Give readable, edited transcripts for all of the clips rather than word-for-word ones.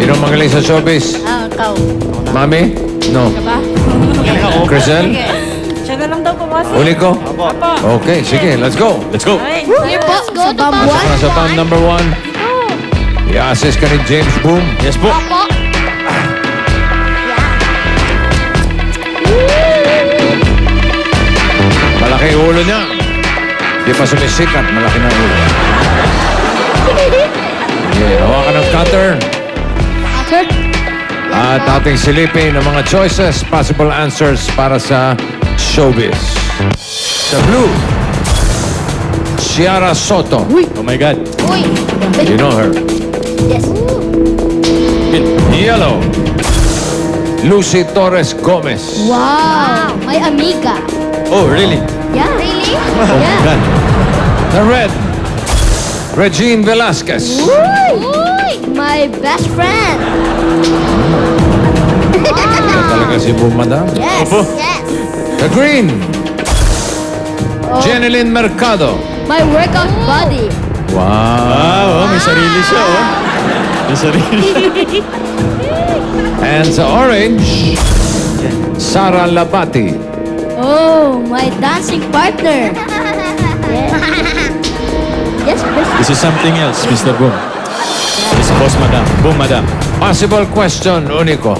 Sino magaling sa showbiz? Ikaw. Mami? No. Ba? Crisel? Siya na lang daw po, boss. Uli ko? Okay, sige, let's go. Let's go. Sige po, go to bomb Pasok na sa bomb number 1. I-assess ka ni James Boom. Yes po. Malaki ulo niya. Di pa sumisikat, malaki na ulo. Yeah, hawakan ng cutter. At ating silipin ng mga choices, possible answers para sa showbiz. Sa blue, Ciara Soto. Oh my God. Uy. You know her. Yes. Yellow, Lucy Torres Gomez. Wow. My amiga. Oh, really? Yeah. Really? Oh my God. The red, Regine Velasquez. Uy. My best friend. Yan talaga si Boom Madam. Yes. Opo. Yes. The green, Jeneline Mercado. My workout buddy. Wow. Wow, oh, may sarili siya, oh. May sarili. And sa orange, Sara Labati. Oh, my dancing partner. Yes. Yes, Chris. This is something else, Mr. Boom. This is Boss Madam. Boom Madam. Possible question, Unico.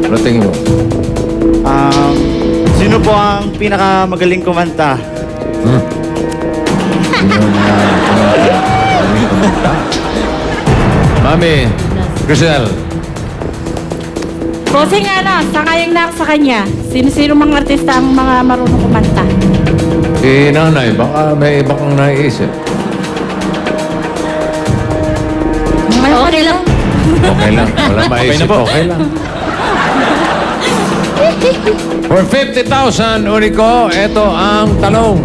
Ano tingin mo? Sino po ang pinakamagaling kumanta? Mami, Crisel. Bossing sangayon na ako sa kanya. Sino-sino mga artista ang mga marunong kumanta? Si nanay, baka may iba kang naiisip. Okay lang. Okay lang, wala maisip, na po. okay lang. For 50,000, Unico, ito ang tanong.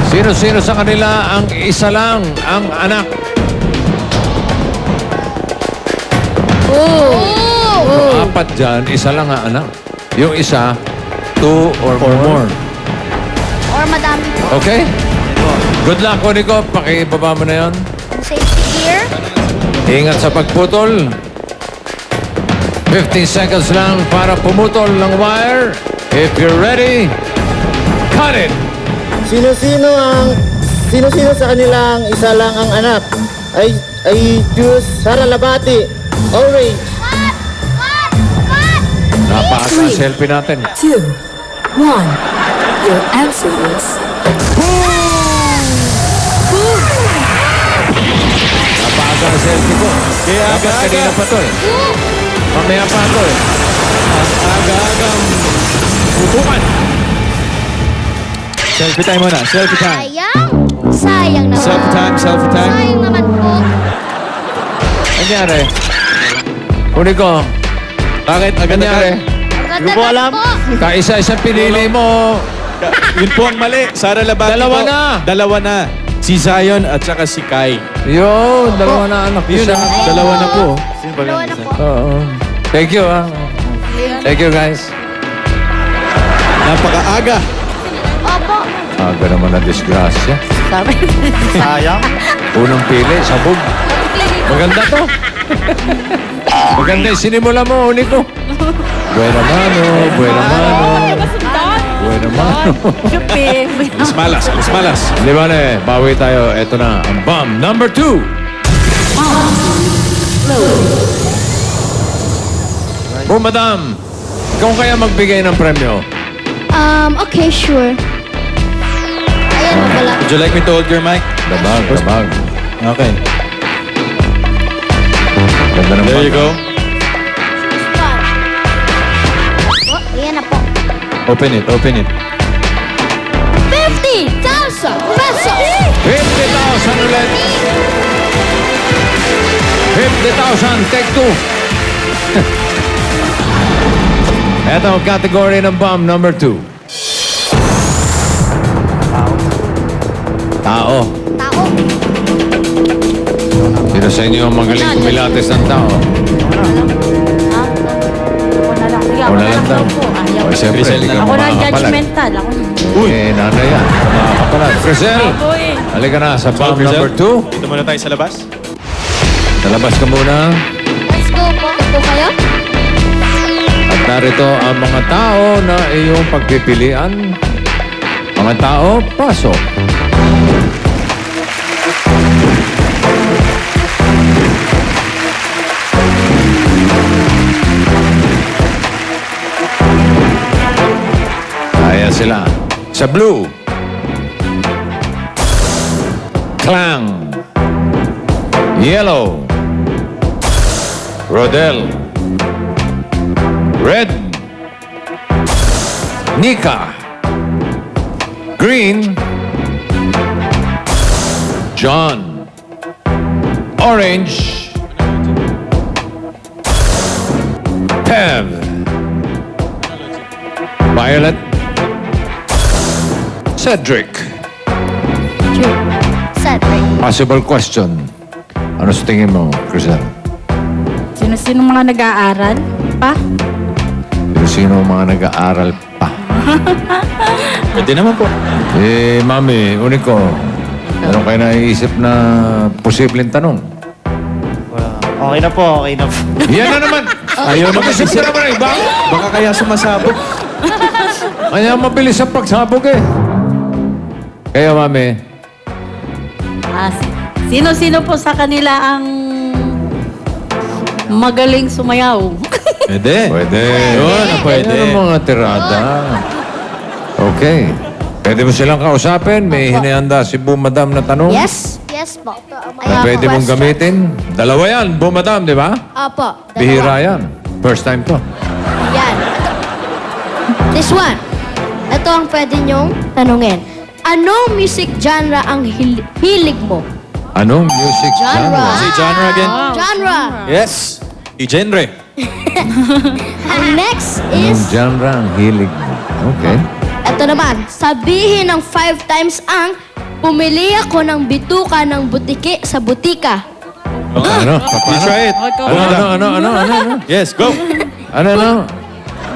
Sino-sino sa kanila ang isa lang ang anak? Yung apat dyan, isa lang ang anak. Yung isa, 2 or more. Or madami po. Okay? Good luck, Unico. Pakibaba mo na yon. Safety gear. Ingat sa pagputol. 15 seconds lang para pumutol ng wire. If you're ready, cut it! Sino-sino sa kanilang isa lang ang anak? I choose Sara Labati. Orange. Napaas ang selfie natin. 2, 1. Your answer is Napaas ang selfie ko. Kaya Dapat kanina pa to eh. Mamaya pa to eh. Aga-agang putukan. Selfie time muna. Selfie time. Sayang. Sayang naman. Selfie time, selfie time. Sayang naman po. Nangyari. Unico, bakit nangyari? Ang Hindi ko alam. po. Kaisa-isa pinili mo. Yun po ang mali. Sara Labati Dalawa po. na. Dalawa na. Si Zion at saka si Kai. Yun, dalawa na anak ko Yun, siya. dalawa na po. Sino ba Dalawa na po. Oo. Thank you, ah. Thank you, guys. Napakaaga. Opo. Aga naman na disgrasya. Sayang. Unang pili, sabog. Maganda to. Maganda yung sinimula mo, Unico. Buena mano, buena mano. Buena mano. Chupi. Alas malas, alas malas. Di ba na bawi tayo. Ito na, ang bomb number 2. Oh, madam. Ikaw kaya magbigay ng premyo. Okay, sure. Ayan mo pala. Would you like me to hold your mic? Dabag, dabag. Okay. Ganda ng There you banda. go. Oh, ayan na po. Open it, open it. 50,000 pesos! 50,000 ulit. 50,000, take 2. Ito ang category ng bomb number 2. Tao. Tao. Sino sa inyo ang magaling kumilates ng tao? Ako na lang. Sige, Ako na lang daw. po. Ayaw. O, siyempre, Crisel hindi na ka lang. Ako na makakapalag. judgmental. Ako na. Eh, nanay yan. Makakapalag. Crisel, Ako eh. halika na sa So, bomb Crisel, number 2. dito muna tayo sa labas. Lalabas ka muna. Let's go po. Ito kayo? At narito ang mga tao na iyong pagpipilian. Mga tao, pasok. Kaya sila. Sa blue. Clang. Yellow. Rodel. Red. Nika. Green. John. Orange. Pev. Violet. Cedric. Cedric. Possible question. Ano sa tingin mo, Crisel? Sino-sino mga nag-aaral pa? Sino ang mga nag-aaral pa? Pwede naman po. Eh, Mami, Unico, meron kayo naiisip na posibleng tanong? Okay na po, okay na po. Yan na naman! Ayaw na mag-isip ka naman ng iba. Baka kaya sumasabog. Kaya mabilis ang pagsabog eh. Kaya, Mami, Sino-sino po sa kanila ang magaling sumayaw? Pwede. pwede. Yun, pwede. Yan ang mga tirada. Okay. Pwede mo silang kausapin? May hinihanda si Bu Madam na tanong? Yes. Yes po. Na pwede mong gamitin? Dalawa yan, Bu Madam, di ba? Opo. dalawa. Bihira yan. First time to. Yan. This one. Ito ang pwede nyong tanungin. Anong music genre ang hilig mo? Anong music genre? Say genre again. Genre. Yes. I-genre. Ang next Anong is, genre ang hilig mo? Okay. ito naman, sabihin ng 5 times ang pumili ako ng bituka ng butiki sa butika. Ano? You try it. Ano? Yes, go. Ano?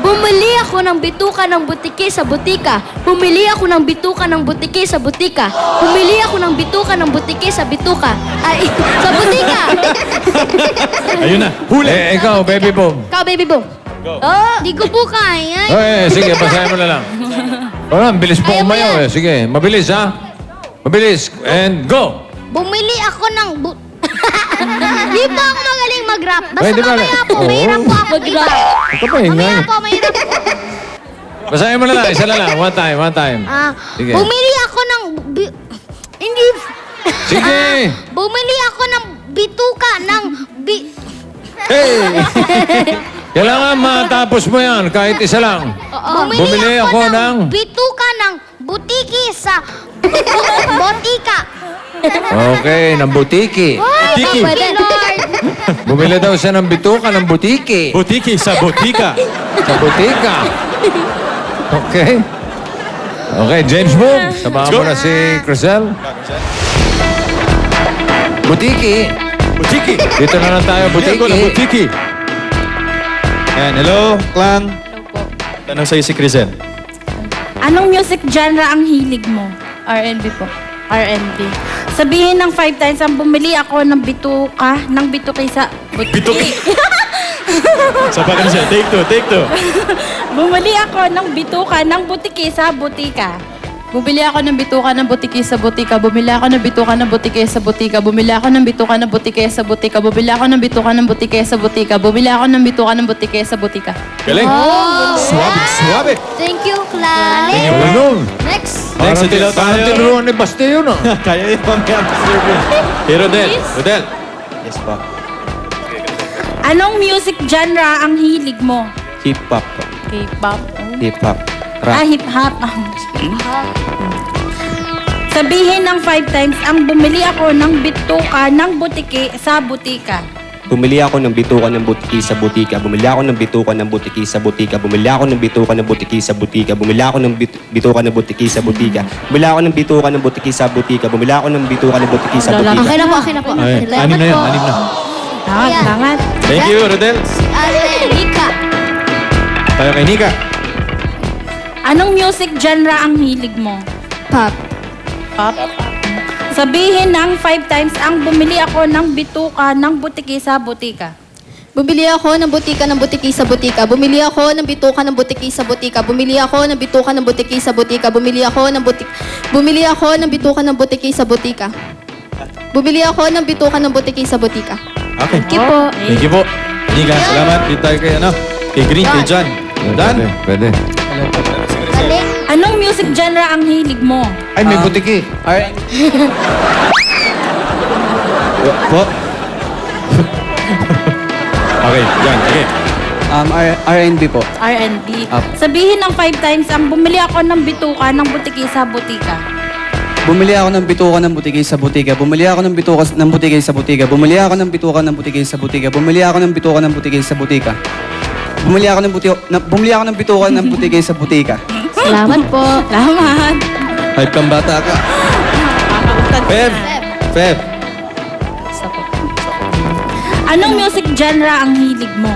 Bumili ako ng bituka ng butiki sa butika. Bumili ako ng bituka ng butiki sa butika. Bumili ako ng bituka ng butiki sa bituka. Ay, sa butika! Ayun na. Huli. Eh, ikaw, baby boom. Ikaw, baby boom. Oh, di ko po kaya. Eh, sige, basahin mo na lang. Wala, bilis po Ayaw mo umayaw yan. eh. Sige, mabilis ha. Mabilis. And go! Bumili ako ng Di po ako magaling mag-rap. Basta Ay, di ba? mamaya po, Oo. mahirap po ako mag-rap. Ito pa, Mamaya ingay. po, mahirap po. Basahin mo na lang, isa na lang. One time. Sige. Bumili ako ng... Hindi... Sige! Bumili ako ng bituka ng... Hey! Kailangan matapos mo yan, kahit isa lang. Bumili ako ng... bituka ng butiki sa... botika. Okay, ng butiki. Butiki. Pwede. Lord. Bumili daw siya ng bituka ng butiki. Butiki sa butika. Sa butika. Okay. Okay, James Boom. Samahan mo na si Crisel. Butiki. Butiki. Dito na lang tayo, Butiki. butiki. Butiki. Yan, hello, Clang. Tanong sa'yo si Crisel. Anong music genre ang hilig mo? R&B po. R&B. Sabihin ng 5 times ang bumili ako ng bituki sa Bituki. Sa pa Crisel, take two. Bumili ako ng bituka ng butiki sa butika. Bumili ako ng bituka ng butiki sa butika. Bumili ako ng bituka ng butiki sa butika. Bumili ako ng bituka ng butiki sa butika. Bumili ako ng bituka ng butiki sa butika. Bumili ako ng bituka ng butiki sa butika. Galing. Suwabe. Thank you, Clan. Ano? Next. Next, ito daw Parang tayo. tinuruan ni Baste yun, ah. Kaya yun mamaya Mr. Boom. Hey, Rodel. Yes, pa. Anong music genre ang hilig mo? Hip-hop. K-pop. Hip-hop. Hip-hop. Sabihin ng 5 times ang bumili ako ng bituka ng butiki sa butika. Bumili ako ng bituka ng butiki sa butika. Bumili ako ng bituka ng butiki sa butika. Bumili ako ng bituka ng butiki sa butika. Bumili ako ng bituka ng butiki sa butika. Bumili ako ng bituka ng butiki sa butika. Bumili ako ng bituka ng butiki sa butika. Okay na po. Ay, Salamat anim na yan, po. anim na. Tama, tama. Thank you, Rodel. Nika. Tayo kay Nika. Anong music genre ang hilig mo? Pop. Pop. Sabihin ng 5 times ang bumili ako ng bituka ng butiki sa butika. Bumili ako ng butika ng butiki sa butika. Bumili ako ng bituka ng butiki sa butika. Bumili ako ng bituka ng butiki sa butika. Bumili ako ng Bumili ako ng bituka ng butiki sa butika. Bumili ako ng bituka ng butiki sa butika. Okay. Thank you po. Thank you po. Nika, salamat. Dito tayo kay, kay Green, kay John. Dan? Pwede. Anong music genre ang hilig mo? Ay, may butiki. Po? Okay, John. Okay. R&B po. R&B. Sabihin ng 5 times ang bumili ako ng bituka ng butiki sa butika. Bumili ako ng bituka ng butiki sa butika. Bumili ako ng bituka ng butiki sa butika. Bumili ako ng bituka ng butiki sa butika. Bumili ako ng bituka ng butiki sa butika. Bumili ako ng bituka ng butiki sa butika. Salamat po. Salamat. Hype kang bata ka. Feb. Feb. Anong music genre ang hilig mo?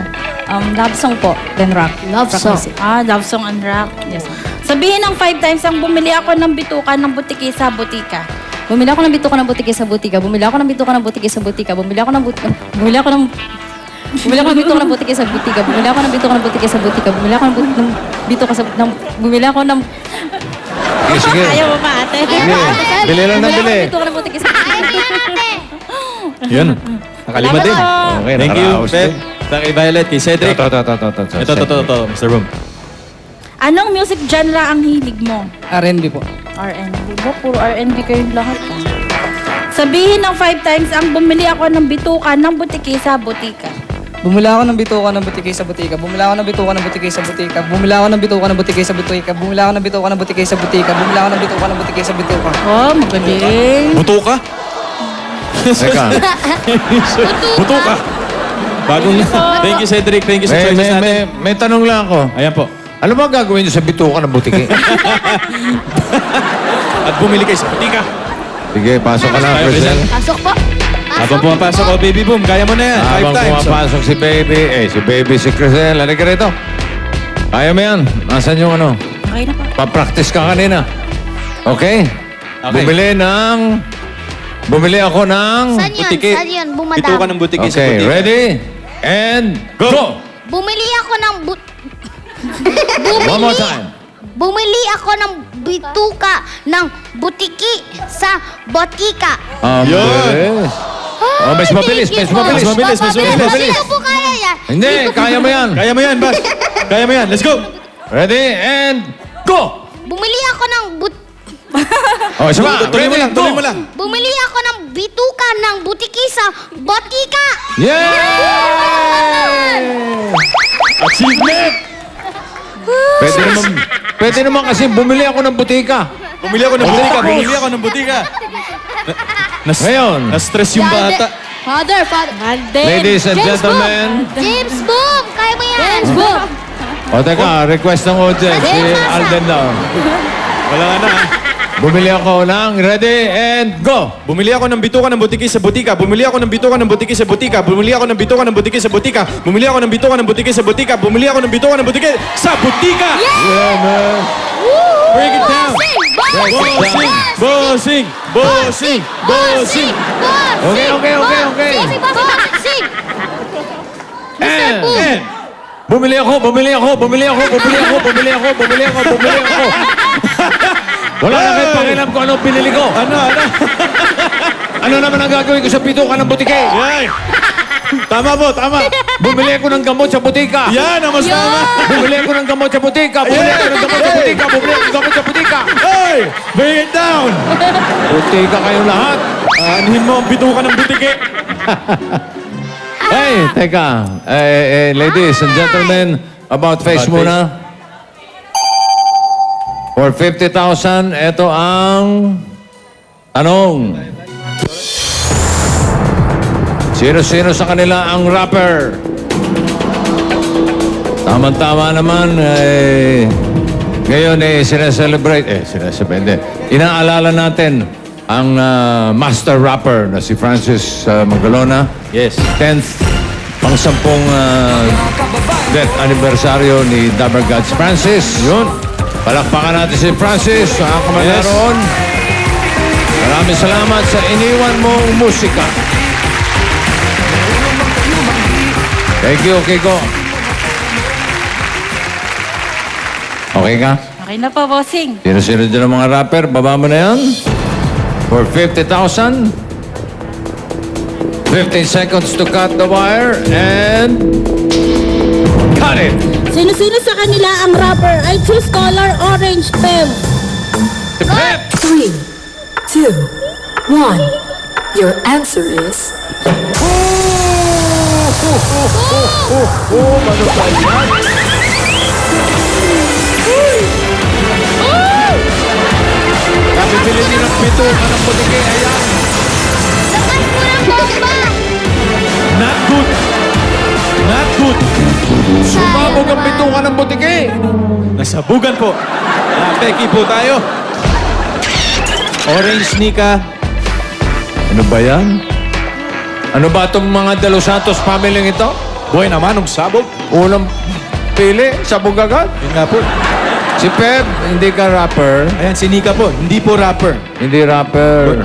Love song po, then rock. Love song. Love song and rock. Yes. Sabihin ng 5 times ang bumili ako ng bituka ng butiki sa butika. Bumili ako ng bituka ng butiki sa butika. Bumili ako ng bituka ng butiki sa butika. Bumili ako ng bituka ng butiki sa butika. Bumili ako ng bituka ng butiki sa butika. Bumili ako ng bituka sa bumili ako ng Sige. Ayaw mo pa, ate. Sige. Bili lang ng bili. bituka ng butiki sa butika. Yun. Nakalima din. Okay, Thank you, nakaraos Feb. din. Kay Violet, kay Cedric. Ito, Mr. Boom. Anong music genre ang hilig mo? R&B po. R&B ba? Puro R&B kayong lahat. Sabihin ng 5 times ang bumili ako ng bituka ng butiki sa butika. Bumili ako ng bituka ng butiki sa butika. Bumili ako ng bituka ng butiki sa butika. Bumili ako ng bituka ng butiki sa butika. Bumili ako ng bituka ng butiki sa butika. Bumili ako ng bituka ng butiki sa butika. Oh, magaling. Buto ka? Teka. Buto ka? Bagong... Thank you, Cedric. Thank you sa choices natin. May tanong lang ako. Ayan po. Ano ba gagawin niyo sa bituka ng butiki? At bumili kayo sa butika. Sige, pasok ka na, Tayo, Crisel. Crisel. Pasok po. Habang pumapasok ko, baby boom, kaya mo na yan. 5 Habang times. pumapasok si baby, si Crisel, halika rito. Kaya mo yan. Nasaan yung ano? Okay na po. Pa-practice ka kanina. Okay? Okay. Bumili ako ng... Saan yun? Butiki. Saan yun? Bumadam. Bituka ng butiki sa Okay, butika. ready? And go! Bumili ako ng One more time. Bumili ako ng bituka ng butiki sa botika. Yun. Oh, mas mabilis, mas mabilis. Mas mabilis. Sino po kaya yan? Hindi, kaya mo yan. Kaya mo yan, Bas. Kaya mo yan. Let's go. Ready? And go! Bumili ako ng Oh, isa pa. Tuloy mo Ready? lang, Go! tuloy mo lang. Bumili ako ng bituka ng butiki sa botika. Achievement! Pwede naman kasi bumili ako ng butika. Bumili ako ng butika. Bumili ako ng butika. Ngayon. Na-stress yung bata. Father. Ladies and James gentlemen. James Boom! Kaya mo yan! James Boom! O teka, request ng audience. Si Alden daw. Wala nga na. Bumili ako ng ready and go! Bumili ako ng bituka ng butiki sa butika. Bumili ako ng bituka ng butiki sa butika. Bumili ako ng bituka ng butiki sa butika. Bumili ako ng bituka ng butiki sa butika. Bumili ako ng bituka ng butiki sa butika. Yeah, man. Break it down. Bossing! Bossing. Bossing. Bossing. Okay. Bossing! And And bumili ako. Wala na kayo pakialam kung anong pinili ko. Ano naman ang gagawin ko sa bituka ng butiki? yan. Tama po, tama. Bumili ako ng gamot sa butika. Yan ang mas tama. Bumili ako ng gamot sa butika. Hey! Bring it down. Butika kayong lahat. Anuhin mo ang bituka ng butiki. Hey, teka. Ladies and gentlemen, about face About muna. For 50,000, ito ang tanong. Sino-sino sa kanila ang rapper? Tama-tama naman, ngayon sineselebrate, hindi. Inaalala natin ang master rapper na si Francis Magalona. Yes. 10th, pang-sampung death anniversaryo ni Dabber Gods Francis. Yun. Palakpakan natin si Francis. Saan ka man Yes. naroon? Maraming salamat sa iniwan mong musika. Thank you, Kiko. Okay ka? Okay na po, bossing. Sino-sino dyan ang mga rapper? Baba mo na yan. For 50,000. 15 seconds to cut the wire. And... cut it! Sino-sino sa kanila ang rapper? I choose color orange, Pem. Pep! 3, 2, 1. Your answer is Kapibili din ang pito ng butike. Ayan. Sakat mo ng bomba! Not good. Not good. Sumabog ang pitukan ng butike. Nasabugan po. Peki po tayo. Orange, Nika. Ano ba yan? Ano ba itong mga De Los Santos family ito? Buhay naman, ang sabog. Unang pili, sabog agad. Yun nga po. Si Pep, hindi ka rapper. Ayan, si Nika po. Hindi po rapper. Hindi rapper.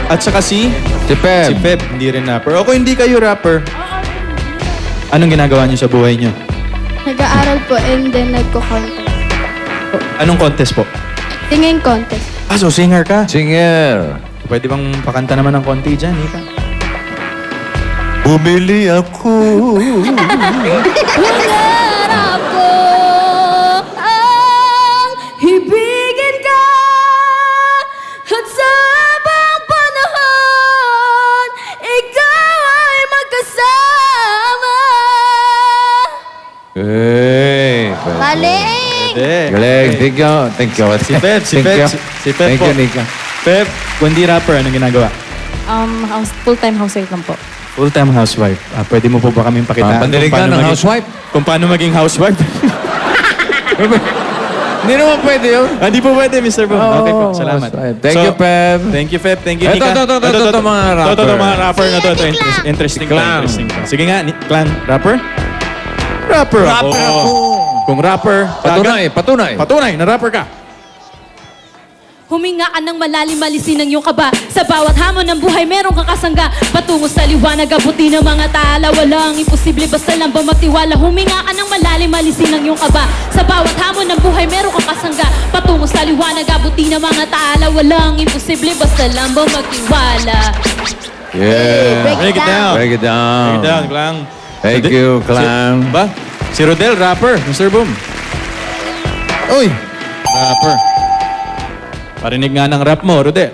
At saka si Pep. Pep, hindi rin rapper. O kung hindi kayo rapper, anong ginagawa niyo sa buhay niyo? Nag-aaral po and then nagko-contest. Anong contest po? Singing contest. Ah, so singer ka? Singer. Pwede bang pakanta naman ng konti dyan, Nika? Bumili ako. Pangarap ko ang ibigin ka at sa habang panahon ikaw ay magkasama. Hey. Galing! Galing. Thank you. Thank you. Si Pep, si Thank Pep, you. si Pep Thank po. you, Nika. Pep, kung hindi rapper, anong ginagawa? Full-time housewife lang po. Full-time housewife. Pwede mo po ba kaming pakitaan? Pandilig ka ng housewife? Kung paano maging housewife? Hindi naman pwede yun. Hindi po pwede, Mr. Boom. Oo, Okay po, salamat. housewife. Thank you, Pep. Thank you, Pep. Thank you, Ito, Nika. ito, mga rapper. Ito, mga rapper na to. Ito, Si interesting. Clang. Interesting. Sige nga, Clan, rapper? Rapper ako. Rapper ako. Kung rapper, Patunay. patunay na rapper ka. Huminga ka ng malalim, malisin ang iyong kaba. Sa bawat hamon ng buhay, meron kang kasangga. Patungo sa liwanag, abuti ng mga tala. Walang imposible, basta lang ba magtiwala. Huminga ka ng malalim, malisin ang iyong kaba. Sa bawat hamon ng buhay, meron kang kasangga. Patungo sa liwanag, abuti ng mga tala. Walang imposible, basta lang ba magtiwala. Yeah. Break it down. Break it down. Break it down, Clang. Thank you, Clang. Ba? Si Rodel, rapper. Mr. Boom. Uy! Rapper. Parinig nga ng rap mo, Rodel.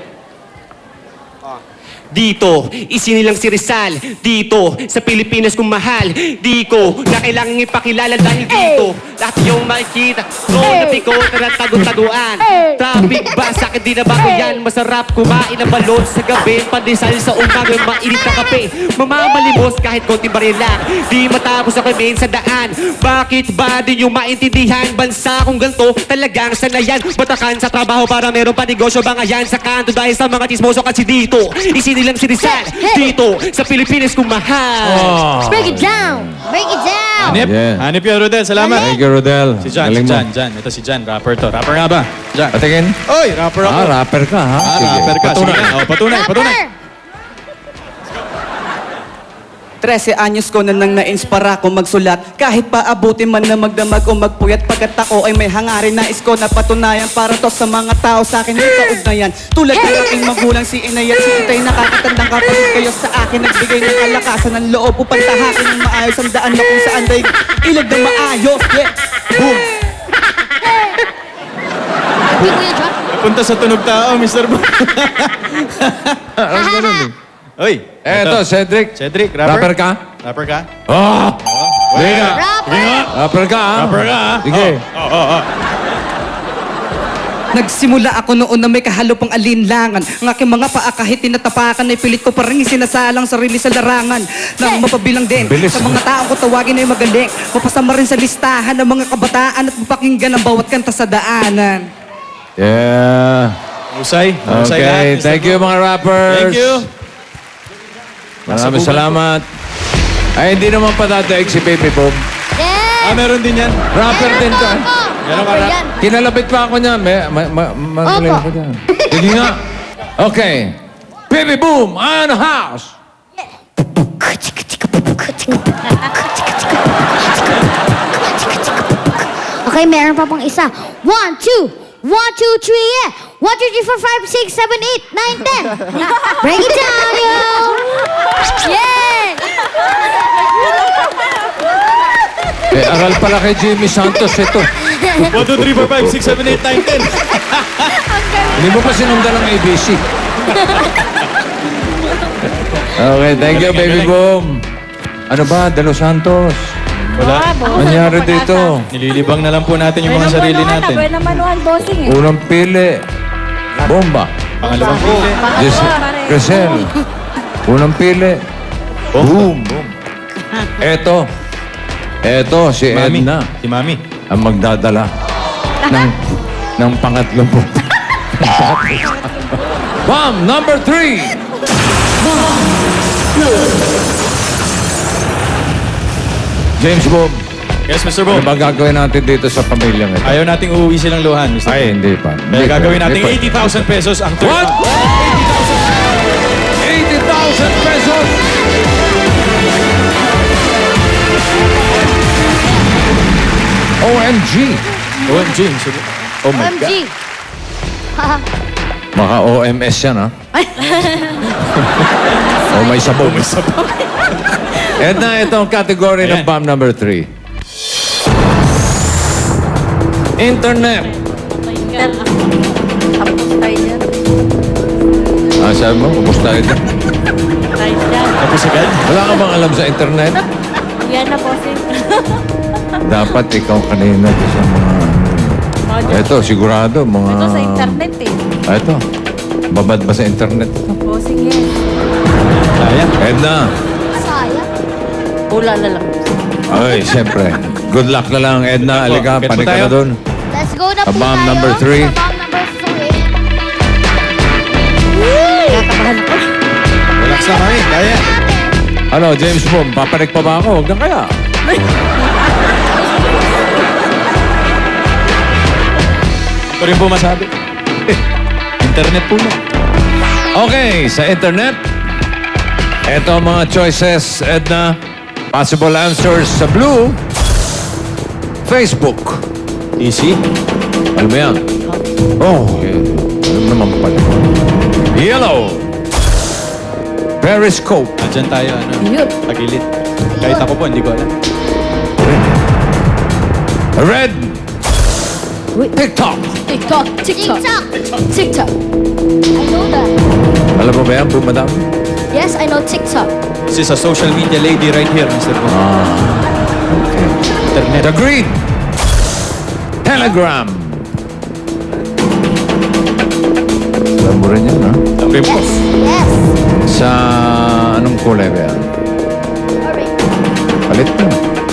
Dito, isinilang si Rizal. Dito, sa Pilipinas kung mahal. Di ko na kailangang ipakilala dahil dito lahat yung makikita ko na piko na tago-taguan. Traffic ba? Sa akin di na bago yan. Masarap kumain ng balot sa gabi. Pandesal sa umaga, mainit na kape. Mamamalimos kahit konti baril lang. Di matapos ako main sa daan. Bakit ba di nyo maintindihan? Bansa kung ganito talagang sanayan. Batakan sa trabaho para meron pa negosyo bangayan sa kanto dahil sa mga chismoso kasi dito isinilang si Rizal. Dito sa Pilipinas kung mahal. Break it down! Break it down! Hanip. Yeah. Hanip yun, Rodel. Salamat. Thank you, Rodel. Si Jan, Galing si mo. Jan, Jan. Ito si Jan, rapper to. Rapper nga ba? Jan. Patingin. Oy, rapper ako. Rapper ka, ha? Sige. Rapper ka. Sige Patunay. nga. Oh, patunay, patunay. 13 anyos ko na nang na-inspira ko magsulat. Kahit paabuti man na magdamag o magpuyat, pagkat ako ay may hangarin na isko na patunayan para to sa mga tao sa akin may kaugnayan. Tulad ng aking magulang si Inay at si Itay, nakakatandang kapatid kayo sa akin, nagbigay ng kalakasan ng loob upang tahakin ng maayos ang daan na kung saan day ilag ng maayos. Yeah! Boom! Punta sa tunog tao, Mr. Boom. Ang ganun eh. Oy. Eto, Cedric. Cedric, Rapper ka? Rapper ka? Oh! Sige nga. Rapper! Rapper ka, ha? Rapper ka, ha? Sige. Oh. Nagsimula ako noon na may kahalo pang alinlangan. Ang aking mga paa kahit tinatapakan ay pilit ko pa rin isinasalang sarili sa larangan. Nang mapabilang din Bilis, sa mga taong ko tawagin ay magaling. Mapasama rin sa listahan ng mga kabataan at mapakinggan ang bawat kanta sa daanan. Yeah. Husay. Husay lahat, Okay, Mr. thank you Boom. mga rappers. Thank you. Maraming salamat. Ay, hindi naman patataig si Baby Boom. Ah, meron din yan. Rapper din to. Meron ka rap? Kinalapit pa ako niyan. Magaling Opo. ko dyan. Sige nga. Okay. Baby boom on the house. Okay, meron pa pong isa. 1, 2, 1, 2, 3, yeah. 1, 2, 3, 4, 5, 6, 7, 8, 9, 10. Break it down, yo. Yeah. Aral pala kay Jimmy Santos ito. 1, 2, 3, 4, 5, 6, 7, 8, 9, 10. Hindi mo pa sinundan ang ABC. Okay, thank you, baby boom. Ano ba, De Los Santos? Wala. Nangyari dito. Nililibang na lang po natin yung mga sarili natin. Buena manuhan, bossing eh. Unang pili, bomba. Pangalawang pili. Crisel. Unang pili, boom. Eto, si Mami. Edna Si Mami. ang magdadala ng pangatlong po. Bomb number 3. James Bob, Yes, Mr. ano Boom. ba gagawin natin dito sa pamilyang ito? Ayaw nating uuwi silang luhan, Mr. Ay, hindi pa. Kaya gagawin natin 80,000 pesos ang third. What? 80,000 pesos! OMG! OMG. Mr. Boom. Oh my OMG. God. Maka OMS yan, ha? O may sabog. May sabag. Edna, ito ang category ng Ayan. bomb number 3. Internet. Tapos tayo dyan. Ah, sabi mo, upos tayo dyan. Tayo dyan. Tapos agad. Wala ka bang alam sa internet? Yan na, bossing. Dapat ikaw kanina doon sa mga... Ito, sigurado, mga... Ito sa internet eh. Ah, ito. Babad ba sa internet? Bossing yan. Sayang. Edna. Sayang. Ula na lang. Ay, siyempre. Good luck na lang, Edna. Alika, Get po panik ka tayo. na doon. Let's go na Sa po bomb tayo. number 3. Sa bomb number 3. Kakabahan ako. Relax na, Mami. Kaya. Ano, James Boom, papanik pa ba ako? Huwag na kaya. Ito rin po masabi. Internet po lang. Okay, sa internet. Ito ang mga choices, Edna. Possible answers sa blue. Facebook. Easy. Ano ba yan? Oh, alam naman pala. Yellow. Periscope. Andyan tayo, ano, pagilid. Kahit ako po, hindi ko alam. Red. TikTok. TikTok. TikTok. TikTok. I know that. Alam mo ba yan, madam? Yes, I know TikTok. This is a social media lady right here, Mr. Boom. Okay. Internet. The green. Telegram. Alam mo rin yan, ha? Sabi po. Yes. Yes. Sa anong kulay ba yan? Alright. Palit na.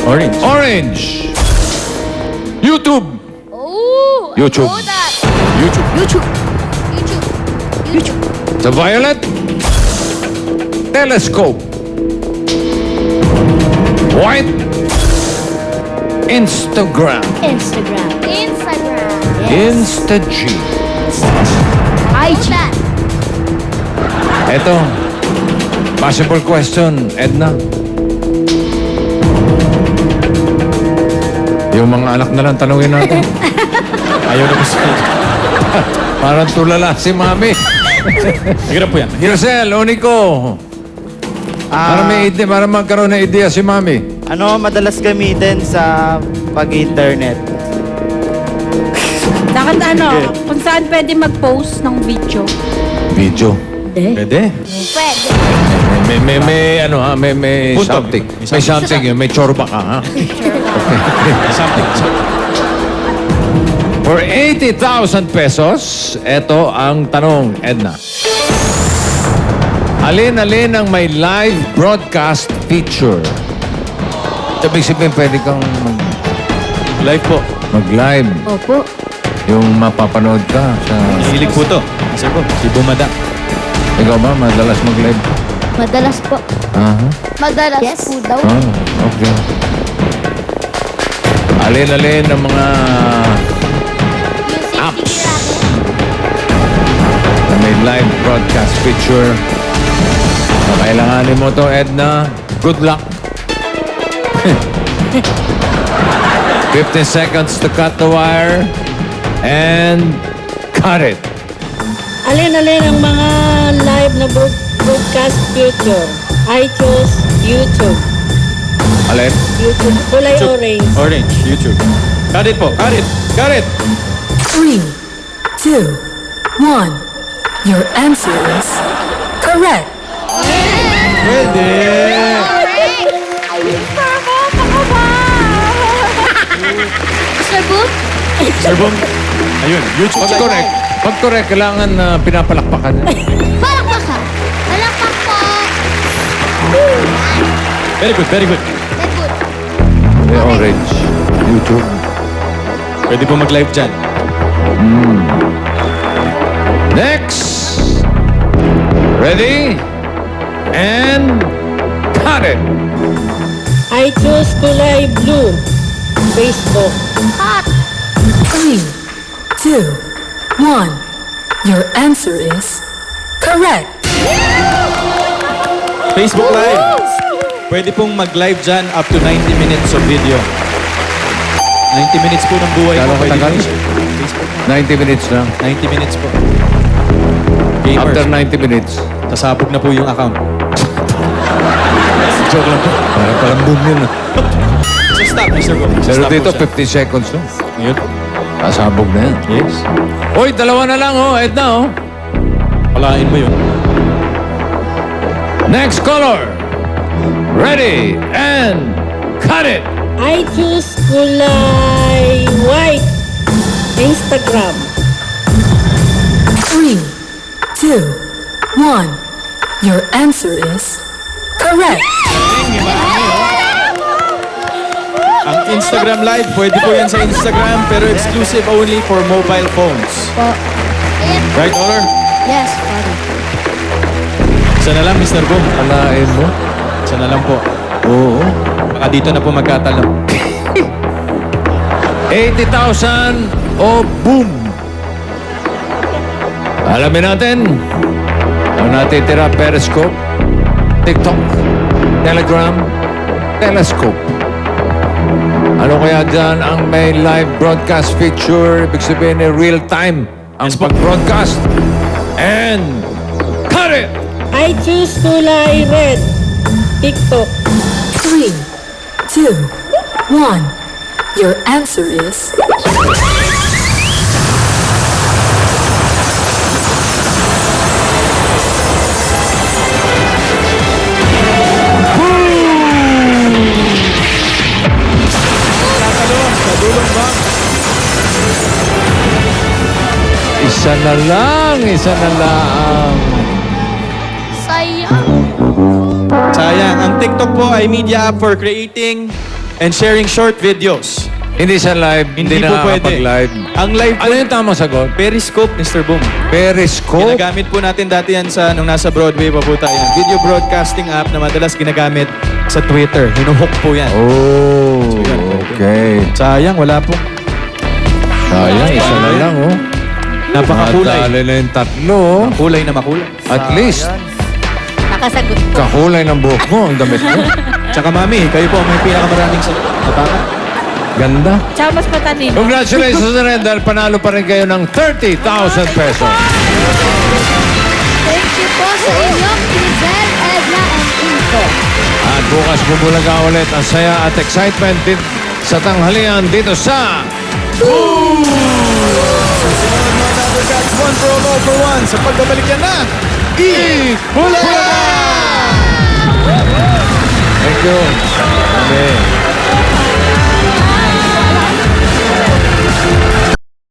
Orange. Orange. YouTube. Oh, YouTube. I know that. YouTube. YouTube. YouTube. YouTube. Sa violet. Telescope. White. Instagram. Instagram. Instagram. Yes. Insta-G. IG. That. Eto. Possible question, Edna. Yung mga anak na lang tanungin natin. Ayaw na gusto. Parang tulala si Mami. Hirap po yan. Hirosel, Unico. Para may idea, para magkaroon ng idea si Mami. Ano madalas gamitin sa pag-internet? Dapat ano, kung saan pwede mag-post ng video. Video. Pwede. Pwede. May ano ha, may Punto. something. May May something yun, may chorba ka ha. Something. For 80,000 pesos, eto ang tanong, Edna. Alin-alin ang may live broadcast feature? Ibig sabihin, pwede kang Live po. mag-live. Opo. Yung mapapanood ka sa... Hilig po to. Mr. Boom. Si Bumada. Ikaw ba, madalas mag-live? Madalas po. Aha. Madalas po daw. Okay. Alin-alin ang mga Music apps video natin. na may may live broadcast feature. Kung kailanganin mo to, Edna, good luck. 15 seconds to cut the wire. And cut it. Alin-alin ang mga live na broadcast future? iTunes, YouTube. Alin? YouTube. Kulay orange. Orange, YouTube. Cut it po. Cut it. Cut it. 3, 2, 1. Your answer is correct. Pwede. Mr. Boom? Sir Boom. Ayun, YouTube. Pag correct, kailangan pinapalakpakan. Palakpak ka. Palakpak po. Very good, very good. That's good. May orange. YouTube. Pwede po mag-live dyan. Next. Ready? And cut it. iTunes kulay blue. Facebook. Hot. 3, 2, 1. Your answer is correct. Facebook Live. Pwede pong mag-live dyan up to 90 minutes of video. 90 minutes po ng buhay Gano'ng po. Pwede katagal? po siya. Facebook. 90 minutes lang. 90 minutes po. Gamers. After 90 minutes. Sasabog na po yung account. Joke lang po. Parang boom yun. So stop, Mr. Boom. Pero Stop dito, po siya. 50 seconds lang. Yun. Kasabog na yan. Yes. Uy, dalawa na lang, oh. Edna, oh. Palain mo yun. Next color. Ready. And cut it. iTunes kulay white. Instagram. 3, 2, 1. Your answer is correct. Ang Instagram Live, pwede po yan sa Instagram, pero exclusive only for mobile phones. Right, Honor? Yes, Father. Isa na lang, Mr. Boom. Alain mo. Isa na lang po. Oo. Baka dito na po magkatalo. 80,000 o boom. Alamin natin. Ang natitira, Periscope, TikTok, Telegram, Telescope. Ano kaya dyan ang may live broadcast feature? Ibig sabihin ni real time ang pag-broadcast. And cut it! iTunes kulay red. TikTok. 3, 2, 1. Your answer is Isa na lang, isa na lang. Sayang. Sayang, ang TikTok po ay media app for creating and sharing short videos. Hindi siya live, hindi, Hindi po na pwede. nakakapag-live. Ang live po, Ano yung tamang sagot? Periscope, Mr. Boom. Periscope? Ginagamit po natin dati yan sa nung nasa Broadway pa po tayo. Video broadcasting app na madalas ginagamit sa Twitter. Hinuhook po yan. Oh, okay. Sayang, wala po. Sayang, isa na lang, oh. Napakakulay. Nadali na yung tatlo, oh. Kulay na makulay. At least, Nakasagot. kakulay ng buhok mo, ang damit mo. Tsaka mami, kayo po ang may pinakamaraming sa nataka. Ganda. Tsaka mas matalino. Congratulations na rin dahil panalo pa rin kayo ng 30,000 pesos. Thank you po sa inyong Crisel, Edna, and Inko. At bukas bubulaga ulit ang saya at excitement sa tanghalian dito sa That's one promo for one sa pagbabalik yan na Bulaga! Thank you. Amen.